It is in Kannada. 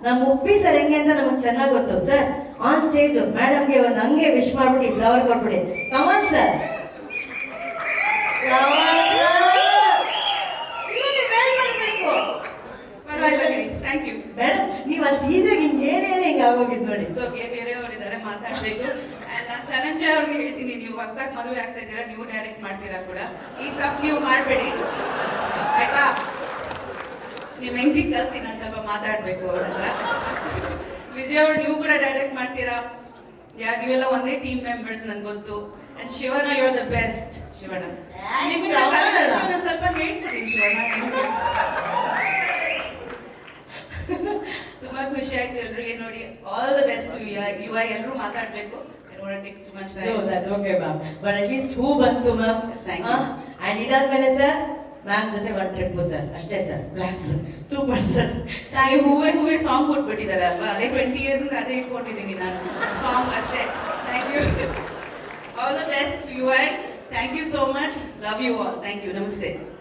ನಮ್ಮ ಉಪ್ಪಿ ಸರ್ ಹೆಂಗೆ ಅಂತ ನಮಗೆ ಚೆನ್ನಾಗಿ ಗೊತ್ತು ಸರ್. ಆನ್ ಸ್ಟೇಜ್ ಮೇಡಮ್ಗೆ ಒಂದು ಹಂಗೆ ವಿಶ್ ಮಾಡ್ಬಿಡಿ, ಫ್ಲವರ್ ಕೊಟ್ಬಿಡಿ. Come on sir. Thank you madam ನೀವು ಅಷ್ಟು ಈಸಿಯಾಗಿ ಹಿಂಗೆ ಹೇಳಿ ಹಿಂಗೆ ಆಗೋಗಿದ್ದು ನೋಡಿ. ಸೊ ಬೇರೆಯವರಿದ್ದಾರೆ ಮಾತಾಡ್ಬೇಕು. ನಾನು ಧನಂಜಯ ಅವ್ರಿಗೆ ಹೇಳ್ತೀನಿ, ನೀವು ಹೊಸದಾಗಿ ಮದುವೆ ಆಗ್ತಾ ಇದ್ದೀರಾ, ನೀವು ಡೈರೆಕ್ಟ್ ಮಾಡ್ತೀರಾ ಕೂಡ. ಈ ತಪ್ಪು ನೀವು ಮಾಡಬೇಡಿ ಆಯ್ತಾ. ನಿಮ್ಮ ಹೆಂಡತಿ ಕಲ್ಸಿ, ನಾನು ಸ್ವಲ್ಪ ಮಾತಾಡ್ಬೇಕು ಅವ್ರ ಹತ್ರ. ವಿಜಯ್ ಅವ್ರು ನೀವು ಕೂಡ ಡೈರೆಕ್ಟ್ ಮಾಡ್ತೀರಾ. ನೀವೆಲ್ಲ ಒಂದೇ ಟೀಮ್ ಮೆಂಬರ್ಸ್ ನನ್ಗೆ ಗೊತ್ತು. And Shivanna you are the best. Shivanna ನಿಮಗೆ ಸ್ವಲ್ಪ ಹೇಳ್ತೀನಿ ಶಿವಣ್ಣ. ತುಂಬಾ ಖುಷಿ ಆಯ್ತು ಎಲ್ರಿಗೆ ನೋಡಿ. ಆಲ್ ದ ಬೆಸ್ಟ್ ಟು ಯುವ. ಎಲ್ಲರೂ ಮಾತಾಡ್ಬೇಕು. That's okay ma'am. But at least ಹೂ ಬಂತು ಮ್ಯಾಮ್. Thank you. ಅಂಡ್ ಇದಾದ್ಮೇಲೆ ಸರ್ ಮ್ಯಾಮ್ ಜೊತೆ ಒಂದು ಟ್ರಿಪ್ ಸರ್, ಅಷ್ಟೇ ಸರ್ ಪ್ಲಾನ್ಸ್. Super sir. ಹೂವೆ ಹೂವೆ ಸಾಂಗ್ ಕೊಟ್ಬಿಟ್ಟಿದ್ದಾರೆ ಅಲ್ವಾ, ಅದೇ 20 years ಅಂತ ಅದೇ ಇಟ್ಕೊಂಡಿದ್ದೀನಿ ನಾನು ಸಾಂಗ್ ಅಷ್ಟೇ. Thank you. All the best Yuva. Thank you so much. Love you all. Thank you. ನಮಸ್ತೆ.